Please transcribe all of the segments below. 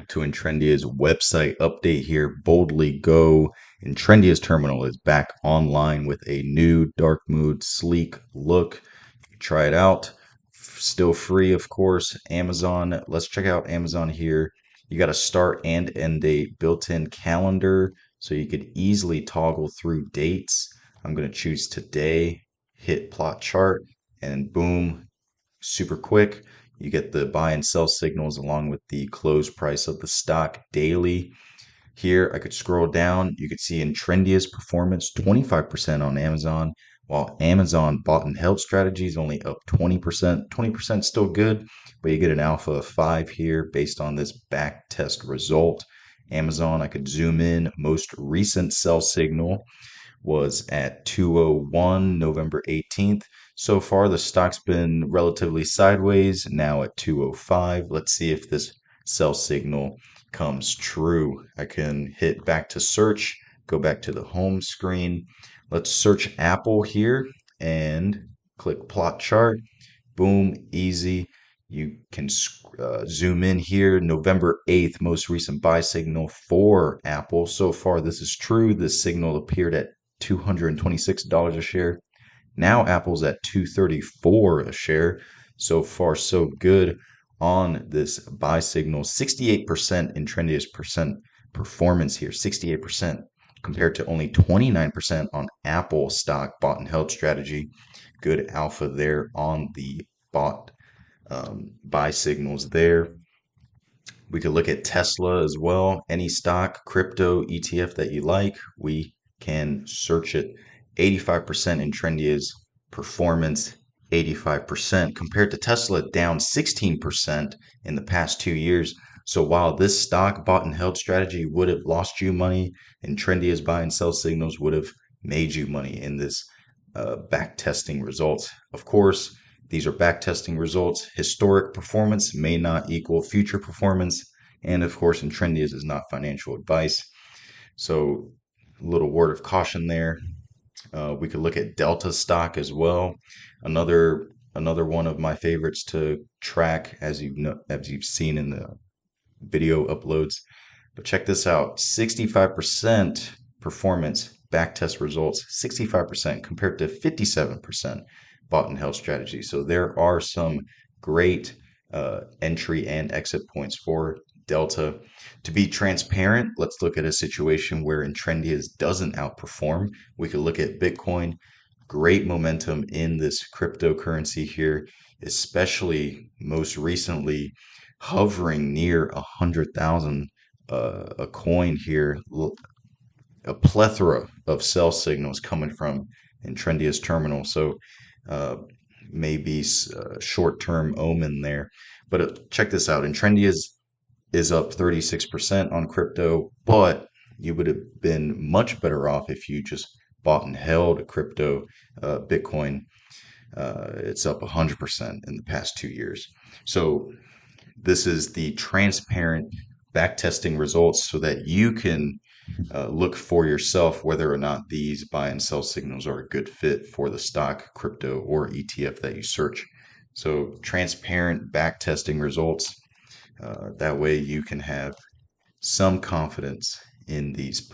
back to Intrendia's website update here. Boldly Go. Intrendia's terminal is back online with a new dark mood, sleek look. Try it out. Still free, of course. Amazon. Let's check out Amazon here. You got a start and end date, built-in calendar, so you could easily toggle through dates. I'm going to choose today, hit plot chart, and boom, super quick. You get the buy and sell signals along with the close price of the stock daily. Here, I could scroll down. You could see Intrendia's performance 25% on Amazon, while Amazon bought and held strategies only up 20%. 20% still good, but you get an alpha of 5 here based on this back test result. Amazon, I could zoom in. Most recent sell signal was at 201 November 18th. So far, the stock's been relatively sideways, now at 205. Let's see if this sell signal comes true. I can hit back to search, go back to the home screen. Let's search Apple here and click plot chart. Boom, easy. You can zoom in here. November 8th, most recent buy signal for Apple. So far, this is true. This signal appeared at $226 a share. Now Apple's at $234 a share. So far, so good on this buy signal. 68% Intrendias percent performance here. 68% compared to only 29% on Apple stock bought and held strategy. Good alpha there on the bought buy signals there. We could look at Tesla as well. Any stock, crypto, ETF that you like, we can search it. 85% in Intrendia's performance, 85% compared to Tesla, down 16% in the past 2 years. So while this stock bought and held strategy would have lost you money, Intrendia's buy and sell signals would have made you money in this back testing results. Of course, these are back testing results. Historic performance may not equal future performance. And of course, Intrendias is not financial advice. So a little word of caution there. We could look at Delta stock as well. Another one of my favorites to track, as you've seen in the video uploads. But check this out: 65% performance backtest results, 65% compared to 57% bought and held strategy. So there are some great entry and exit points for Delta. To be transparent, let's look at a situation where Intrendias doesn't outperform. We could look at Bitcoin. Great momentum in this cryptocurrency here, especially most recently hovering near 100,000 a coin here. A plethora of sell signals coming from Intrendia's terminal. So maybe short-term omen there. But check this out. Intrendia's is up 36% on crypto, but you would have been much better off if you just bought and held crypto. Bitcoin, it's up 100% in the past 2 years. So this is the transparent backtesting results so that you can look for yourself whether or not these buy and sell signals are a good fit for the stock, crypto, or ETF that you search. So transparent backtesting results. That way you can have some confidence in these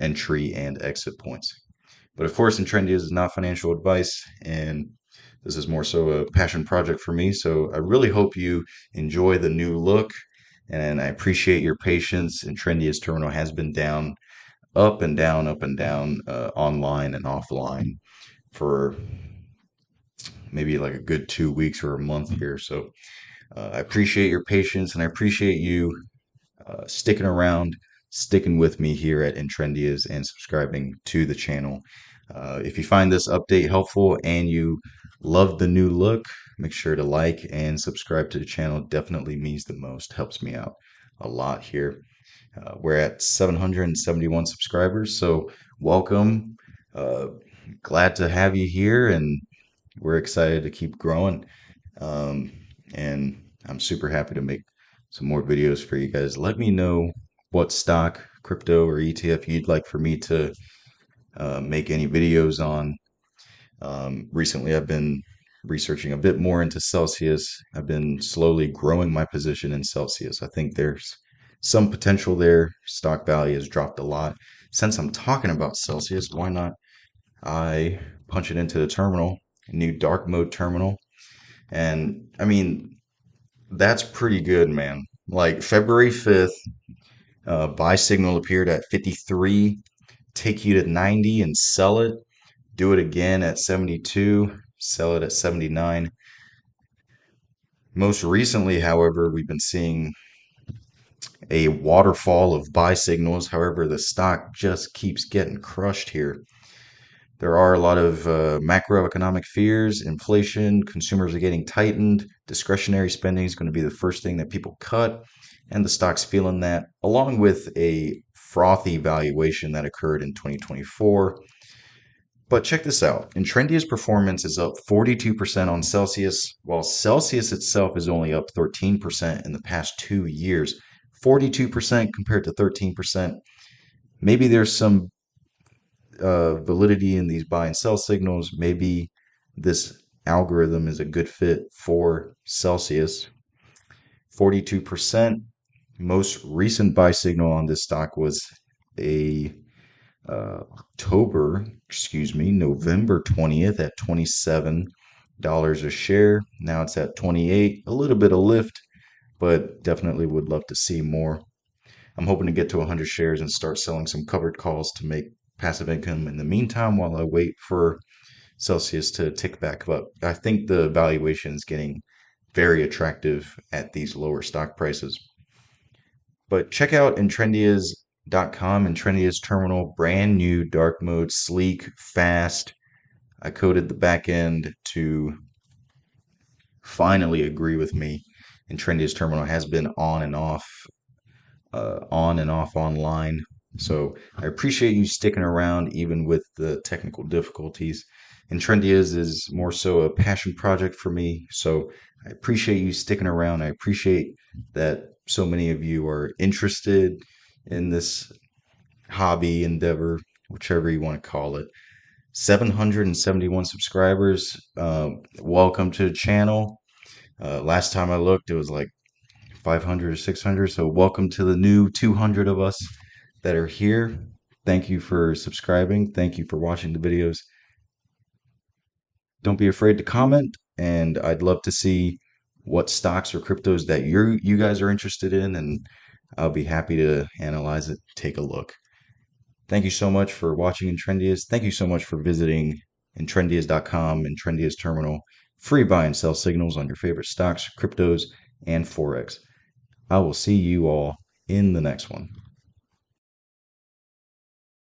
entry and exit points. But of course, Intrendias is not financial advice, and this is more so a passion project for me. So I really hope you enjoy the new look, and I appreciate your patience. Intrendia's terminal has been down, up and down, up and down, online and offline for maybe like a good 2 weeks or a month here. So I appreciate your patience, and I appreciate you sticking around, sticking with me here at Intrendias and subscribing to the channel. If you find this update helpful and you love the new look, make sure to like and subscribe to the channel. Definitely means the most, helps me out a lot here. We're at 771 subscribers, so welcome. Glad to have you here, and we're excited to keep growing. And I'm super happy to make some more videos for you guys. Let me know what stock, crypto, or ETF you'd like for me to make any videos on. Recently, I've been researching a bit more into Celsius. I've been slowly growing my position in Celsius. I think there's some potential there. Stock value has dropped a lot. Since I'm talking about Celsius, why not I punch it into the terminal, new dark mode terminal. And I mean, that's pretty good, man. Like February 5th, buy signal appeared at 53, take you to 90 and sell it. Do it again at 72, sell it at 79. Most recently, however, we've been seeing a waterfall of buy signals. However, the stock just keeps getting crushed here. There are a lot of macroeconomic fears, inflation, consumers are getting tightened, discretionary spending is going to be the first thing that people cut, and the stock's feeling that, along with a frothy valuation that occurred in 2024. But check this out. Intrendia's performance is up 42% on Celsius, while Celsius itself is only up 13% in the past 2 years. 42% compared to 13%. Maybe there's some validity in these buy and sell signals. Maybe this algorithm is a good fit for Celsius. 42%. Most recent buy signal on this stock was a November 20th at $27 a share. Now it's at 28. A little bit of lift, but definitely would love to see more. I'm hoping to get to 100 shares and start selling some covered calls to make passive income in the meantime while I wait for Celsius to tick back up. I think the valuation is getting very attractive at these lower stock prices. But check out Intrendias.com, Intrendias terminal, brand new dark mode, sleek, fast. I coded the back end to finally agree with me. Intrendias terminal has been on and off online. So I appreciate you sticking around even with the technical difficulties. Intrendias is more so a passion project for me. So I appreciate you sticking around. I appreciate that so many of you are interested in this hobby endeavor, whichever you want to call it. 771 subscribers. Welcome to the channel. Last time I looked, it was like 500 or 600. So welcome to the new 200 of us that are here. Thank you for subscribing. Thank you for watching the videos. Don't be afraid to comment, and I'd love to see what stocks or cryptos that you guys are interested in, and I'll be happy to analyze it, take a look. Thank you so much for watching Intrendias. Thank you so much for visiting Intrendias.com, Intrendias Terminal. Free buy and sell signals on your favorite stocks, cryptos, and Forex. I will see you all in the next one.